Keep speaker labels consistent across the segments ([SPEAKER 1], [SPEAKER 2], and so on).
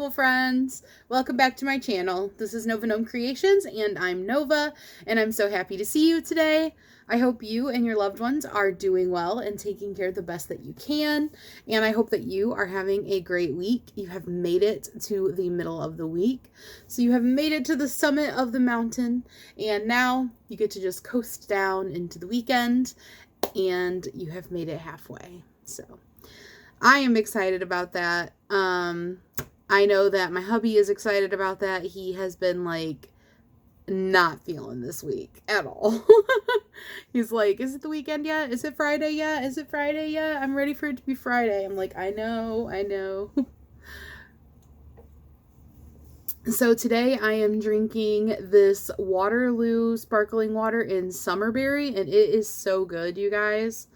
[SPEAKER 1] beautiful friends. Welcome back to my channel. This is Nova Gnome Creations, and I'm Nova, and I'm so happy to see you today. I hope you and your loved ones are doing well and taking care of the best that you can, and I hope that you are having a great week. You have made it to the middle of the week, so you have made it to the summit of the mountain, and now you get to just coast down into the weekend, and you have made it halfway. So I am excited about that. I know that my hubby is excited about that. He has been like not feeling this week at all. He's like, is it the weekend yet? Is it Friday yet? Is it Friday yet? I'm ready for it to be Friday. I'm like, I know. So today I am drinking this Waterloo sparkling water in Summerberry, and it is so good, you guys.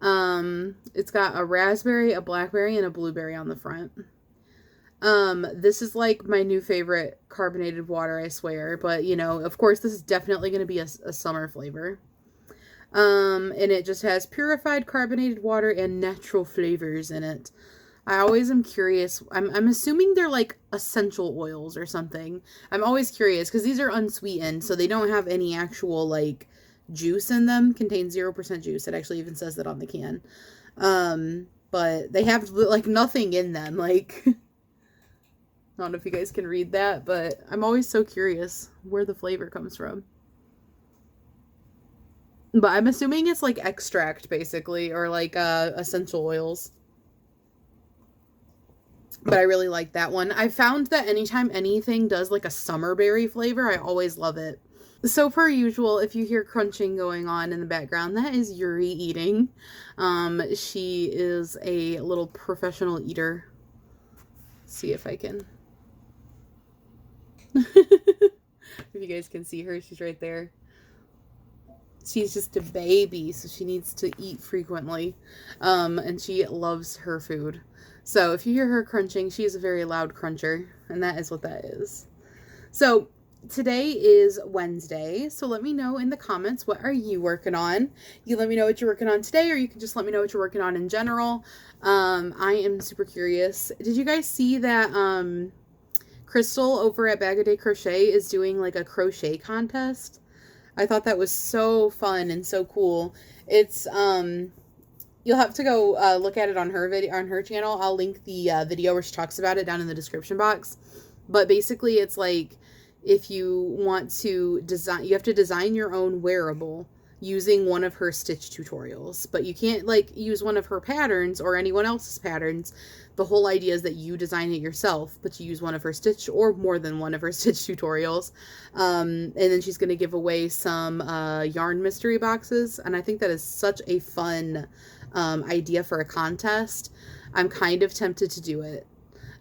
[SPEAKER 1] It's got a raspberry, a blackberry, and a blueberry on the front. This is like my new favorite carbonated water, I swear. But, you know, of course, this is definitely going to be a summer flavor. And it just has purified carbonated water and natural flavors in it. I always am curious. I'm assuming they're like essential oils or something. I'm always curious because these are unsweetened, so they don't have any actual like juice in them. Contain 0% juice. It actually even says that on the can. But they have like nothing in them. Like, I don't know if you guys can read that, but I'm always so curious where the flavor comes from. But I'm assuming it's like extract basically, or like essential oils. But I really like that one. I found that anytime anything does like a summerberry flavor, I always love it. So per usual, if you hear crunching going on in the background, that is Yuri eating. She is a little professional eater. Let's see if I can. If you guys can see her, she's right there. She's just a baby, so she needs to eat frequently. And she loves her food. So if you hear her crunching, she is a very loud cruncher, and that is what that is. So today is Wednesday, so let me know in the comments, what are you working on? You let me know what you're working on today, or you can just let me know what you're working on in general. I am super curious. Did you guys see that Crystal over at Bag O' Day Crochet is doing like a crochet contest? I thought that was so fun and so cool. It's you'll have to go look at it on her video, on her channel. I'll link the video where she talks about it down in the description box. But basically, it's like if you want to design, you have to design your own wearable using one of her stitch tutorials. But you can't like use one of her patterns or anyone else's patterns. The whole idea is that you design it yourself, but you use one of her stitch or more than one of her stitch tutorials. And then she's going to give away some yarn mystery boxes. And I think that is such a fun idea for a contest. I'm kind of tempted to do it.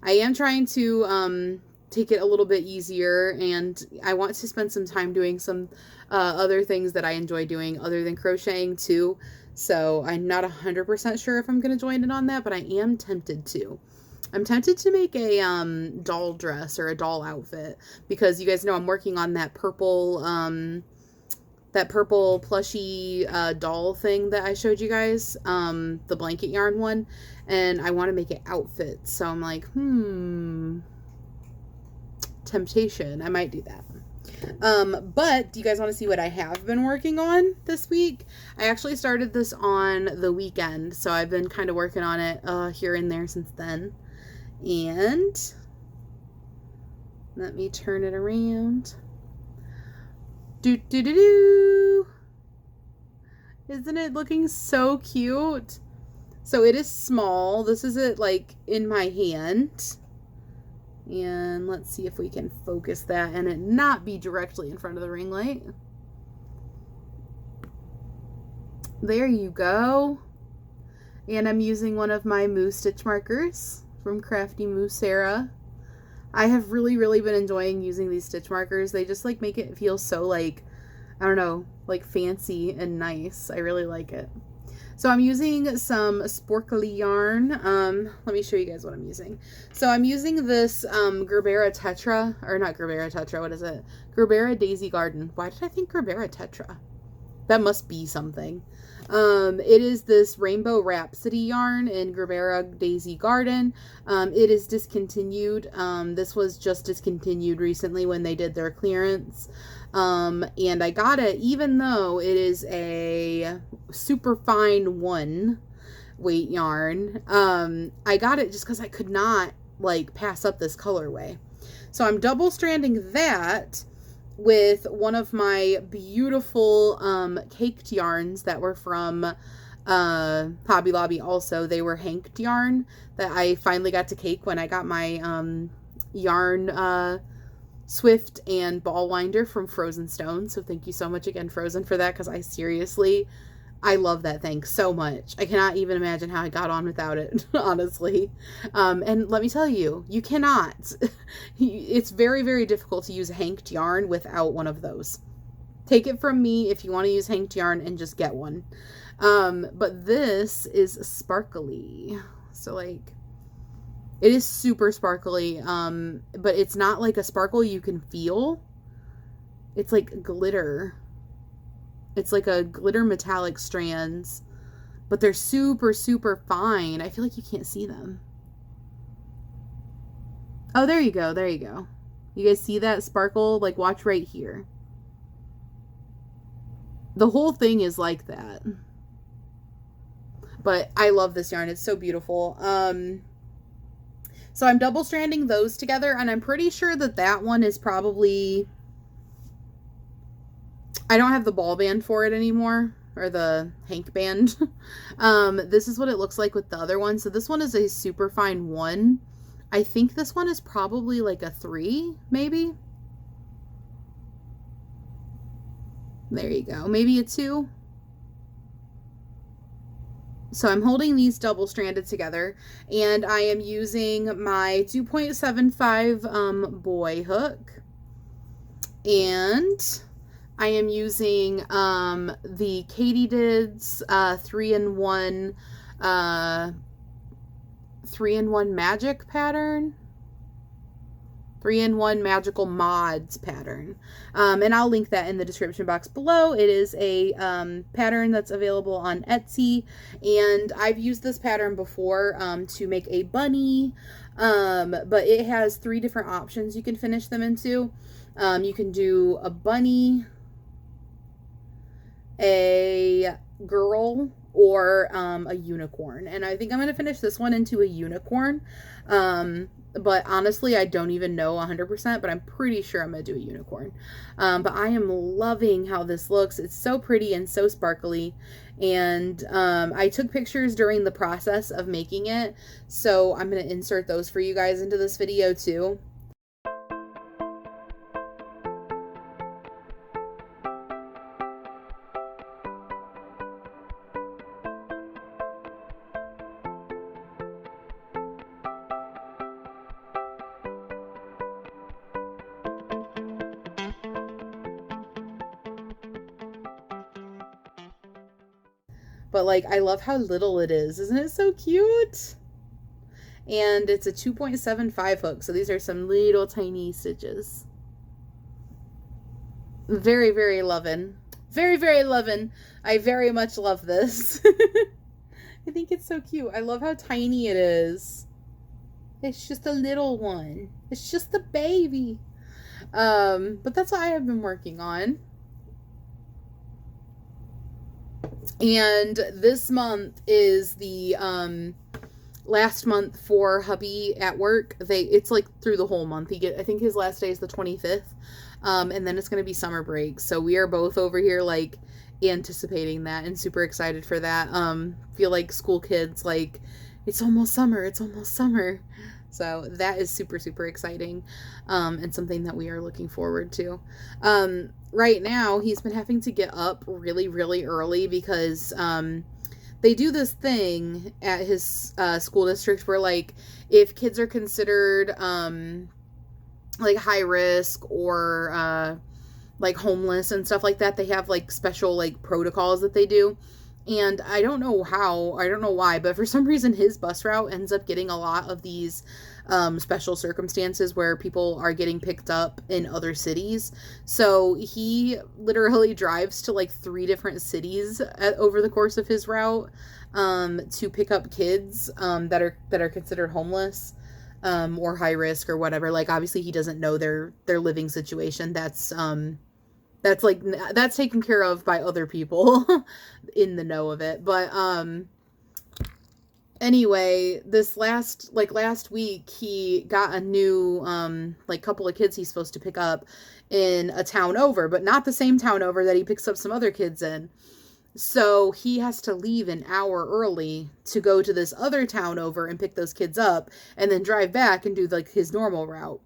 [SPEAKER 1] I am trying to take it a little bit easier, and I want to spend some time doing some other things that I enjoy doing other than crocheting too. So I'm not 100% sure if I'm going to join in on that, but I am tempted to. I'm tempted to make a doll dress or a doll outfit, because you guys know I'm working on that purple plushy doll thing that I showed you guys, the blanket yarn one, and I want to make it outfit. So I'm like, temptation. I might do that. But do you guys want to see what I have been working on this week? I actually started this on the weekend, so I've been kind of working on it here and there since then. And let me turn it around. Isn't it looking so cute? So it is small. This is it like in my hand. And let's see if we can focus that and it not be directly in front of the ring light. There you go. And I'm using one of my Moo stitch markers from Crafty Moo Sarah. I have really been enjoying using these stitch markers. They just like make it feel so like, I don't know, like fancy and nice. I really like it. So I'm using some sporkly yarn. Let me show you guys what I'm using. So I'm using this Gerbera Tetra, or not Gerbera Tetra, what is it? Gerbera Daisy Garden. Why did I think Gerbera Tetra? That must be something. It is this Rainbow Rhapsody yarn in Gerbera Daisy Garden. It is discontinued. This was just discontinued recently when they did their clearance. And I got it even though it is a super fine 1 weight yarn. I got it just because I could not like pass up this colorway. So I'm double stranding that with one of my beautiful caked yarns that were from Hobby Lobby also. They were hanked yarn that I finally got to cake when I got my yarn Swift and ball winder from Frozen Stone. So thank you so much again, Frozen, for that, because I love that thing so much. I cannot even imagine how I got on without it, honestly. And let me tell you, you cannot. It's very, very difficult to use hanked yarn without one of those. Take it from me if you want to use hanked yarn and just get one. But this is sparkly. So, like, it is super sparkly, but it's not like a sparkle you can feel. It's like glitter. It's like a glitter metallic strands, but they're super, super fine. I feel like you can't see them. Oh, there you go. There you go. You guys see that sparkle? Like, watch right here. The whole thing is like that. But I love this yarn. It's so beautiful. So I'm double stranding those together, and I'm pretty sure that that one is probably... I don't have the ball band for it anymore, or the hank band. This is what it looks like with the other one. So this one is a super fine 1. I think this one is probably like a 3, maybe. There you go. Maybe a 2. So I'm holding these double stranded together, and I am using my 2.75 boy hook, and I am using the Katydids 3-in-1 magic pattern. 3-in-1 magical mods pattern. And I'll link that in the description box below. It is a pattern that's available on Etsy, and I've used this pattern before to make a bunny, but it has 3 different options you can finish them into. You can do a bunny, a girl, or a unicorn. And I think I'm going to finish this one into a unicorn. But honestly, I don't even know 100%, but I'm pretty sure I'm going to do a unicorn. But I am loving how this looks. It's so pretty and so sparkly. And I took pictures during the process of making it, so I'm going to insert those for you guys into this video too. But, like, I love how little it is. Isn't it so cute? And it's a 2.75 hook. So these are some little tiny stitches. Very, very lovin'. Very, very lovin'. I very much love this. I think it's so cute. I love how tiny it is. It's just a little one. It's just a baby. But that's what I have been working on. And this month is the last month for hubby at work. It's like through the whole month. I think his last day is the 25th. And then it's going to be summer break. So we are both over here like anticipating that and super excited for that. Feel like school kids, like, it's almost summer. It's almost summer. So that is super, super exciting, and something that we are looking forward to. Right now, he's been having to get up really, really early because they do this thing at his school district where, like, if kids are considered like high risk or like homeless and stuff like that, they have like special like protocols that they do. And I don't know how, I don't know why, but for some reason his bus route ends up getting a lot of these special circumstances where people are getting picked up in other cities. So he literally drives to like 3 different cities over the course of his route to pick up kids that are considered homeless or high risk or whatever. Like obviously he doesn't know their living situation. That's taken care of by other people in the know of it. But anyway, this last week he got a new couple of kids he's supposed to pick up in a town over, but not the same town over that he picks up some other kids in. So he has to leave an hour early to go to this other town over and pick those kids up and then drive back and do like his normal route.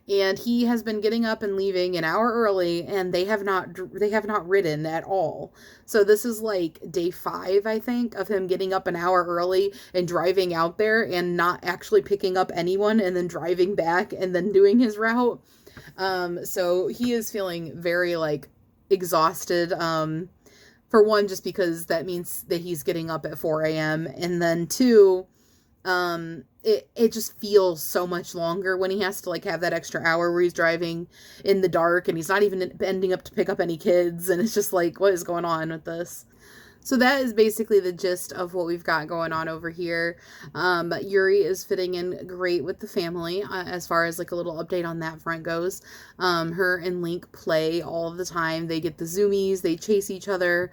[SPEAKER 1] And he has been getting up and leaving an hour early, and they have not ridden at all. So this is like day 5, I think, of him getting up an hour early and driving out there and not actually picking up anyone and then driving back and then doing his route. So he is feeling very like exhausted. For one, just because that means that he's getting up at 4 a.m. And then 2, it just feels so much longer when he has to like have that extra hour where he's driving in the dark and he's not even ending up to pick up any kids, and it's just like, what is going on with this? So that is basically the gist of what we've got going on over here. Yuri is fitting in great with the family as far as like a little update on that front goes. Her and Link play all of the time. They get the zoomies, they chase each other.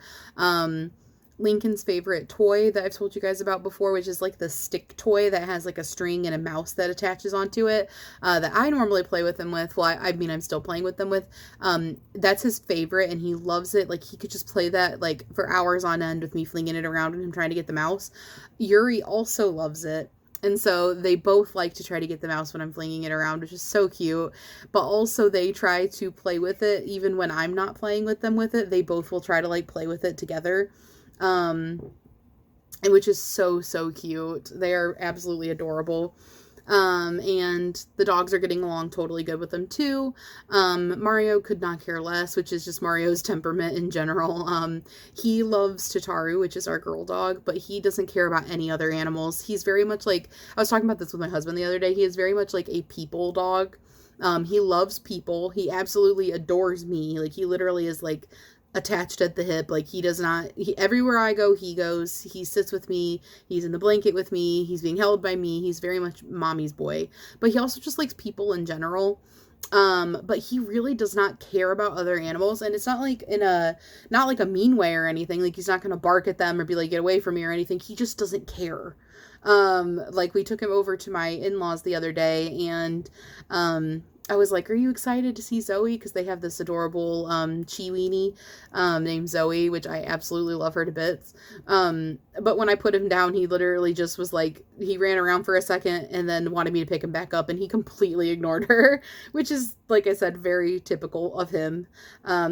[SPEAKER 1] Lincoln's favorite toy that I've told you guys about before, which is like the stick toy that has like a string and a mouse that attaches onto it, that I normally play with him with. Well, I mean, I'm still playing with them with. That's his favorite, and he loves it. Like, he could just play that like for hours on end with me flinging it around and him trying to get the mouse. Yuri also loves it. And so they both like to try to get the mouse when I'm flinging it around, which is so cute. But also they try to play with it even when I'm not playing with them with it. They both will try to like play with it together. And which is so, so cute. They are absolutely adorable. And the dogs are getting along totally good with them too. Mario could not care less, which is just Mario's temperament in general. He loves Tataru, which is our girl dog, but he doesn't care about any other animals. He's very much like, I was talking about this with my husband the other day, he is very much like a people dog. He loves people. He absolutely adores me. Like, he literally is like attached at the hip. Like, he does not, everywhere I go, he goes. He sits with me, he's in the blanket with me, he's being held by me. He's very much mommy's boy, but he also just likes people in general. But he really does not care about other animals, and it's not like not like a mean way or anything. Like, he's not gonna bark at them or be like, get away from me or anything. He just doesn't care. Like, we took him over to my in-laws the other day, and I was like, are you excited to see Zoe? Because they have this adorable Chiweenie named Zoe, which I absolutely love her to bits. But when I put him down, he literally just was like, he ran around for a second and then wanted me to pick him back up, and he completely ignored her, which is, like I said, very typical of him.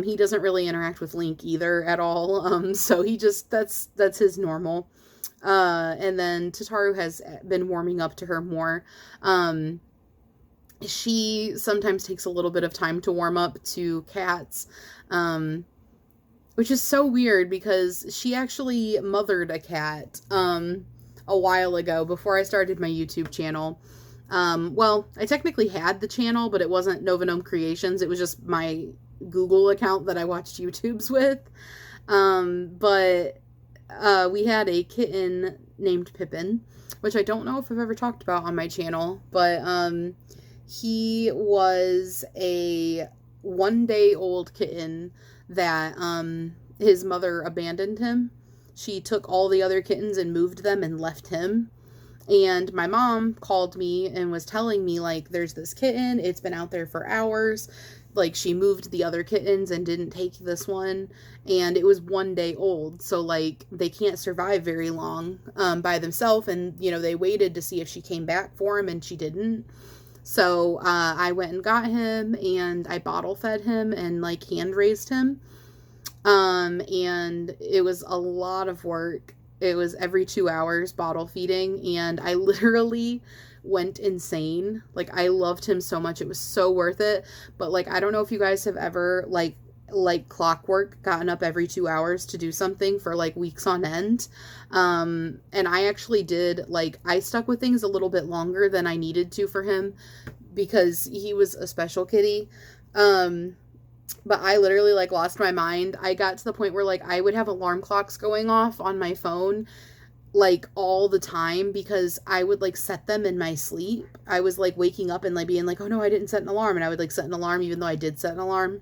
[SPEAKER 1] He doesn't really interact with Link either at all. So he just, that's his normal. And then Tataru has been warming up to her more. She sometimes takes a little bit of time to warm up to cats, which is so weird because she actually mothered a cat a while ago before I started my YouTube channel. Well, I technically had the channel, but it wasn't Nova Gnome Creations. It was just my Google account that I watched YouTubes with. But we had a kitten named Pippin, which I don't know if I've ever talked about on my channel, but he was a 1-day-old kitten that his mother abandoned him. She took all the other kittens and moved them and left him. And my mom called me and was telling me, like, there's this kitten, it's been out there for hours. Like, she moved the other kittens and didn't take this one, and it was 1 day old, so, like, they can't survive very long by themselves, and, you know, they waited to see if she came back for him, and she didn't. So, I went and got him, and I bottle fed him, and, like, hand raised him, and it was a lot of work. It was every 2 hours bottle feeding, and I literally went insane. Like, I loved him so much. It was so worth it. But, like, I don't know if you guys have ever, like, like clockwork, gotten up every 2 hours to do something for like weeks on end. And I actually did, like, I stuck with things a little bit longer than I needed to for him because he was a special kitty. But I literally like lost my mind. I got to the point where like I would have alarm clocks going off on my phone like all the time because I would like set them in my sleep. I was like waking up and like being like, oh no, I didn't set an alarm. And I would like set an alarm even though I did set an alarm.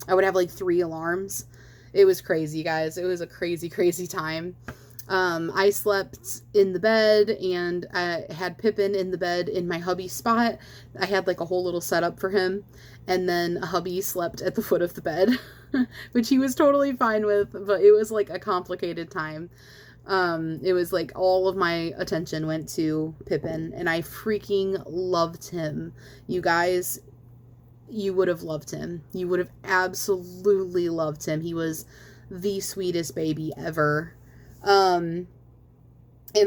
[SPEAKER 1] I would have like 3 alarms. It was crazy, guys. It was a crazy, crazy time. I slept in the bed and I had Pippin in the bed in my hubby's spot. I had like a whole little setup for him. And then hubby slept at the foot of the bed, which he was totally fine with, but it was like a complicated time. It was like all of my attention went to Pippin and I freaking loved him. You guys, you would have loved him. You would have absolutely loved him. He was the sweetest baby ever. And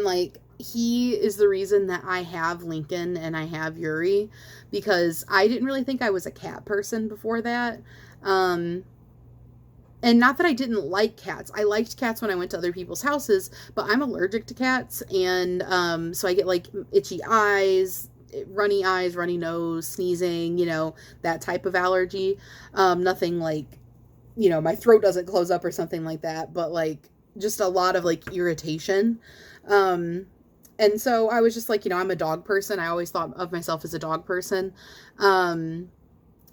[SPEAKER 1] like, he is the reason that I have Lincoln and I have Yuri, because I didn't really think I was a cat person before that. And not that I didn't like cats. I liked cats when I went to other people's houses, but I'm allergic to cats. And so I get like itchy eyes, runny nose, sneezing, you know, that type of allergy. Nothing like, you know, my throat doesn't close up or something like that, but like just a lot of like irritation. And so I was just like, you know, I'm a dog person. I always thought of myself as a dog person.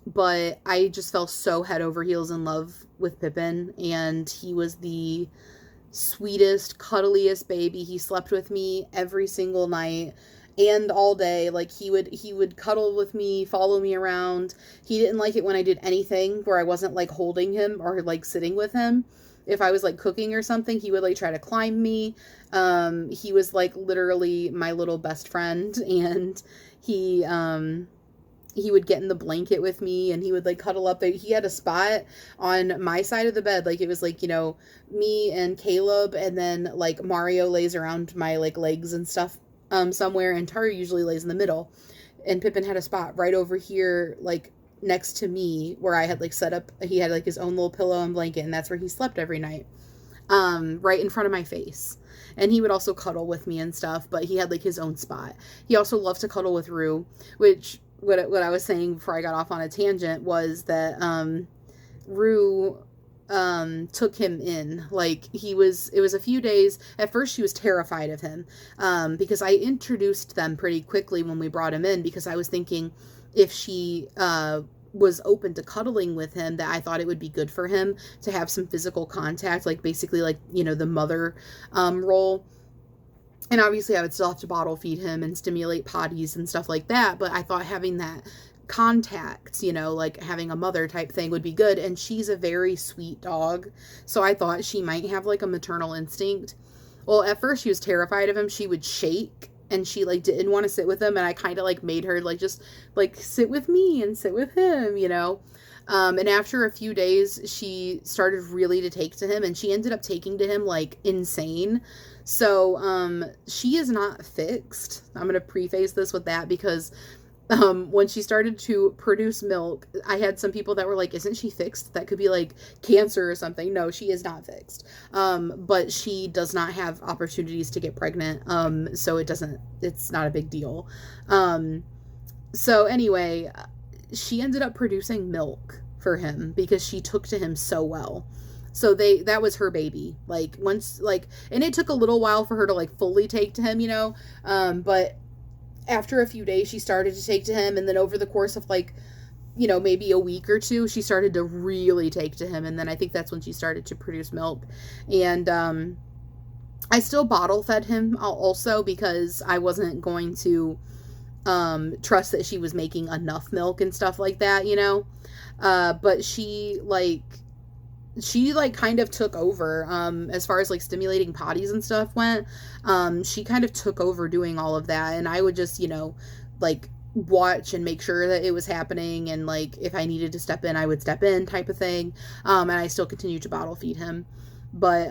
[SPEAKER 1] But I just fell so head over heels in love with Pippin, and he was the sweetest, cuddliest baby. He slept with me every single night and all day. Like he would cuddle with me, follow me around. He didn't like it when I did anything where I wasn't like holding him or like sitting with him. If I was like cooking or something, he would like try to climb me. He was like literally my little best friend, and he would get in the blanket with me and he would like cuddle up there. He had a spot on my side of the bed. Like it was like, you know, me and Caleb, and then like Mario lays around my like legs and stuff somewhere, and Tara usually lays in the middle. And Pippin had a spot right over here, like next to me, where I had like set up, he had like his own little pillow and blanket, and that's where he slept every night. Right in front of my face. And he would also cuddle with me and stuff, but he had like his own spot. He also loved to cuddle with Rue, which what I was saying before I got off on a tangent was that Rue took him in. Like it was a few days. At first she was terrified of him because I introduced them pretty quickly when we brought him in, because I was thinking if she was open to cuddling with him, that I thought it would be good for him to have some physical contact, like basically like, you know, the mother role. And obviously I would still have to bottle feed him and stimulate potties and stuff like that. But I thought having that contact, you know, like having a mother type thing would be good. And she's a very sweet dog. So I thought she might have like a maternal instinct. Well, at first she was terrified of him. She would shake and she like didn't want to sit with him. And I kind of like made her like just like sit with me and sit with him, you know. And after a few days, she started really to take to him, and she ended up taking to him like insane. So, she is not fixed. I'm going to preface this with that because, when she started to produce milk, I had some people that were like, isn't she fixed? That could be like cancer or something. No, she is not fixed. But she does not have opportunities to get pregnant. So it's not a big deal. So anyway, she ended up producing milk for him because she took to him so well. So that was her baby. Like once, like, and it took a little while for her to like fully take to him, you know. But after a few days, she started to take to him, and then over the course of like, you know, maybe a week or two, she started to really take to him, and then I think that's when she started to produce milk. And I still bottle fed him also because I wasn't going to trust that she was making enough milk and stuff like that, you know. But she kind of took over as far as like stimulating potties and stuff went. She kind of took over doing all of that, and I would just, you know, like watch and make sure that it was happening, and like if I needed to step in, I would step in type of thing. And I still continued to bottle feed him, but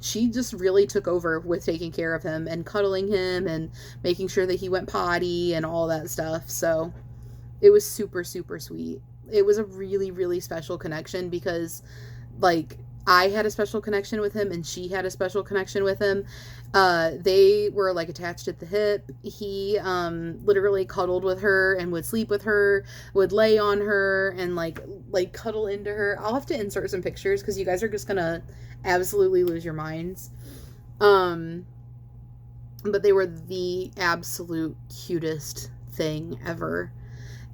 [SPEAKER 1] she just really took over with taking care of him and cuddling him and making sure that he went potty and all that stuff. So it was super, super sweet. it was a really, really special connection because, like, I had a special connection with him and she had a special connection with him. They were like attached at the hip. He literally cuddled with her and would sleep with her, would lay on her and like cuddle into her. I'll have to insert some pictures because you guys are just gonna absolutely lose your minds. But they were the absolute cutest thing ever.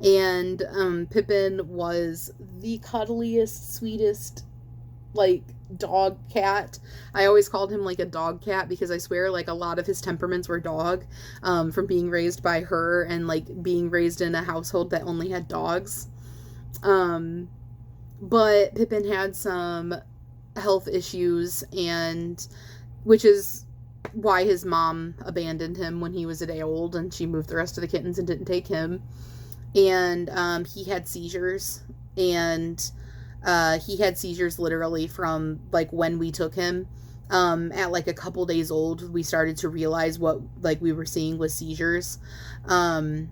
[SPEAKER 1] And Pippin was the cuddliest, sweetest, like, dog cat. I always called him like a dog cat because I swear like a lot of his temperaments were dog, from being raised by her and like being raised in a household that only had dogs. But Pippin had some health issues, and which is why his mom abandoned him when he was a day old, and she moved the rest of the kittens and didn't take him. And he had seizures, and he had seizures literally from like when we took him. At like a couple days old, we started to realize what like we were seeing was seizures. And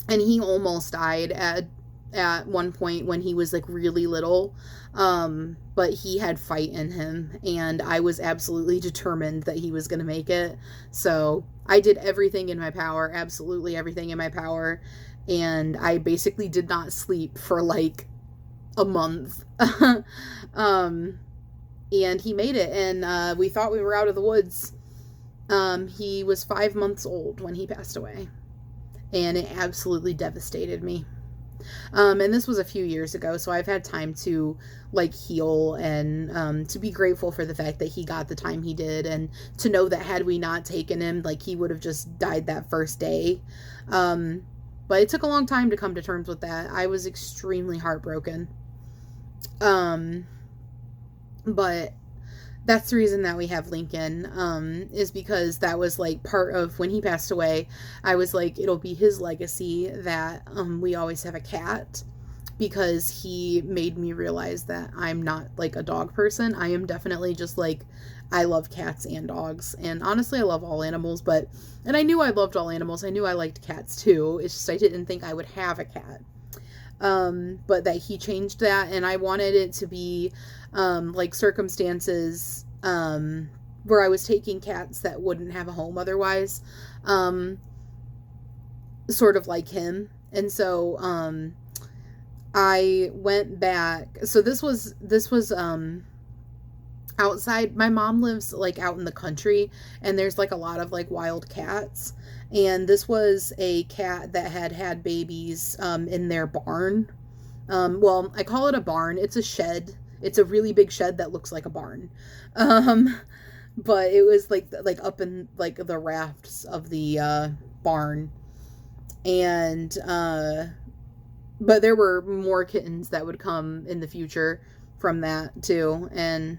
[SPEAKER 1] he almost died at one point when he was like really little. But he had fight in him, and I was absolutely determined that he was going to make it. So I did everything in my power, absolutely everything in my power. And I basically did not sleep for like a month. And he made it, and we thought we were out of the woods. He was 5 months old when he passed away, and it absolutely devastated me. And this was a few years ago, so I've had time to like heal and to be grateful for the fact that he got the time he did, and to know that had we not taken him, like he would have just died that first day. But it took a long time to come to terms with that. I was extremely heartbroken. But that's the reason that we have Lincoln, is because that was like part of when he passed away. I was like, it'll be his legacy that we always have a cat, because he made me realize that I'm not like a dog person. I am definitely just like, I love cats and dogs, and honestly I love all animals, and I knew I loved all animals. I knew I liked cats too. It's just I didn't think I would have a cat. But that he changed that, and I wanted it to be like circumstances where I was taking cats that wouldn't have a home otherwise, sort of like him. And so I went back. So this was outside. My mom lives like out in the country, and there's like a lot of like wild cats, and this was a cat that had babies in their barn. Well, I call it a barn. It's a shed. It's a really big shed that looks like a barn. But it was like up in like the rafts of the barn. And but there were more kittens that would come in the future from that too, and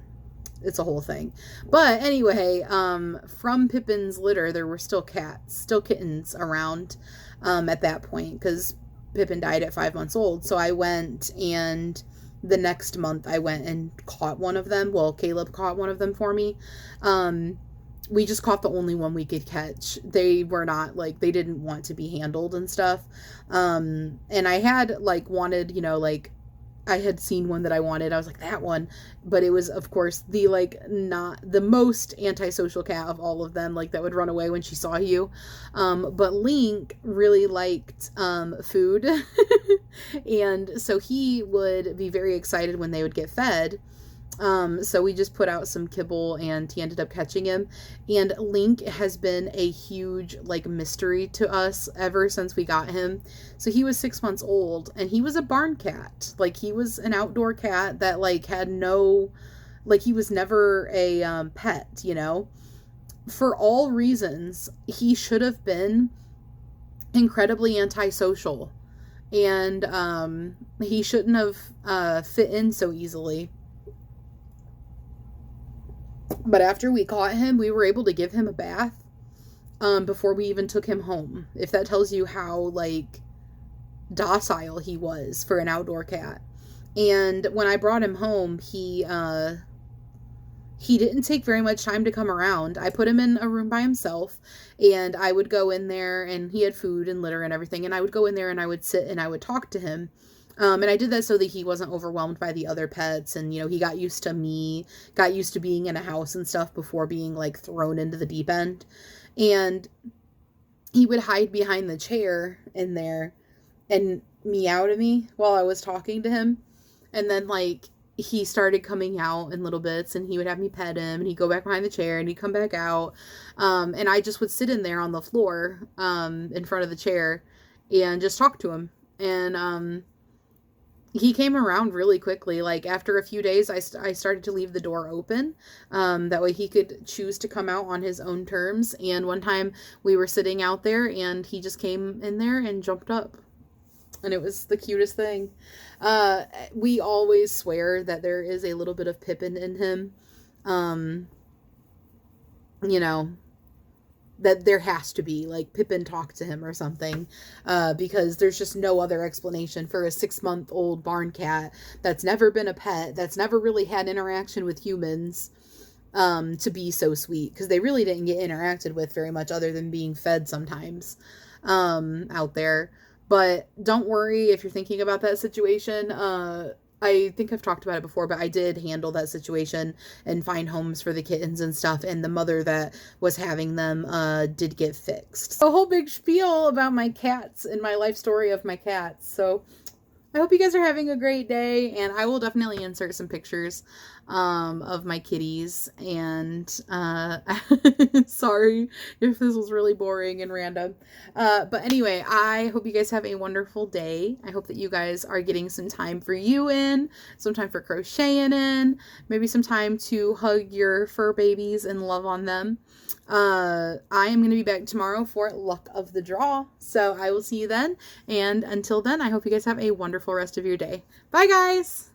[SPEAKER 1] it's a whole thing. But anyway, from Pippin's litter, there were still kittens around at that point, because Pippin died at 5 months old. So I went, and the next month I went and caught one of them. Well, Caleb caught one of them for me. We just caught the only one we could catch. They were not like, they didn't want to be handled and stuff. And I had like wanted, you know, like I had seen one that I wanted. I was like, that one. But it was, of course, the like not the most antisocial cat of all of them, like that would run away when she saw you. But Link really liked food. And so he would be very excited when they would get fed. So we just put out some kibble, and he ended up catching him. And Link has been a huge like mystery to us ever since we got him. So he was 6 months old, and he was a barn cat. Like he was an outdoor cat that like had no, like he was never a pet, you know. For all reasons, he should have been incredibly antisocial, and he shouldn't have fit in so easily. But after we caught him, we were able to give him a bath before we even took him home. If that tells you how, like, docile he was for an outdoor cat. And when I brought him home, he didn't take very much time to come around. I put him in a room by himself, and I would go in there, and he had food and litter and everything, and I would go in there and I would sit and I would talk to him. And I did that so that he wasn't overwhelmed by the other pets, and, you know, he got used to me, got used to being in a house and stuff before being, like, thrown into the deep end. And he would hide behind the chair in there and meow to me while I was talking to him. And then, like, he started coming out in little bits, and he would have me pet him, and he'd go back behind the chair, and he'd come back out. And I just would sit in there on the floor in front of the chair and just talk to him. And he came around really quickly. Like, after a few days, I started to leave the door open. That way he could choose to come out on his own terms. And one time we were sitting out there, and he just came in there and jumped up. And it was the cutest thing. We always swear that there is a little bit of Pippin in him. You know, that there has to be, like, Pippin talked to him or something, because there's just no other explanation for a 6-month-old barn cat that's never been a pet, that's never really had interaction with humans, to be so sweet, because they really didn't get interacted with very much other than being fed sometimes out there. But don't worry if you're thinking about that situation. I think I've talked about it before, but I did handle that situation and find homes for the kittens and stuff, and the mother that was having them did get fixed. A whole big spiel about my cats and my life story of my cats. So I hope you guys are having a great day, and I will definitely insert some pictures of my kitties. And sorry if this was really boring and random. But anyway, I hope you guys have a wonderful day. I hope that you guys are getting some time for you in, some time for crocheting in, maybe some time to hug your fur babies and love on them. I am going to be back tomorrow for Luck of the Draw. So I will see you then. And until then, I hope you guys have a wonderful rest of your day. Bye, guys!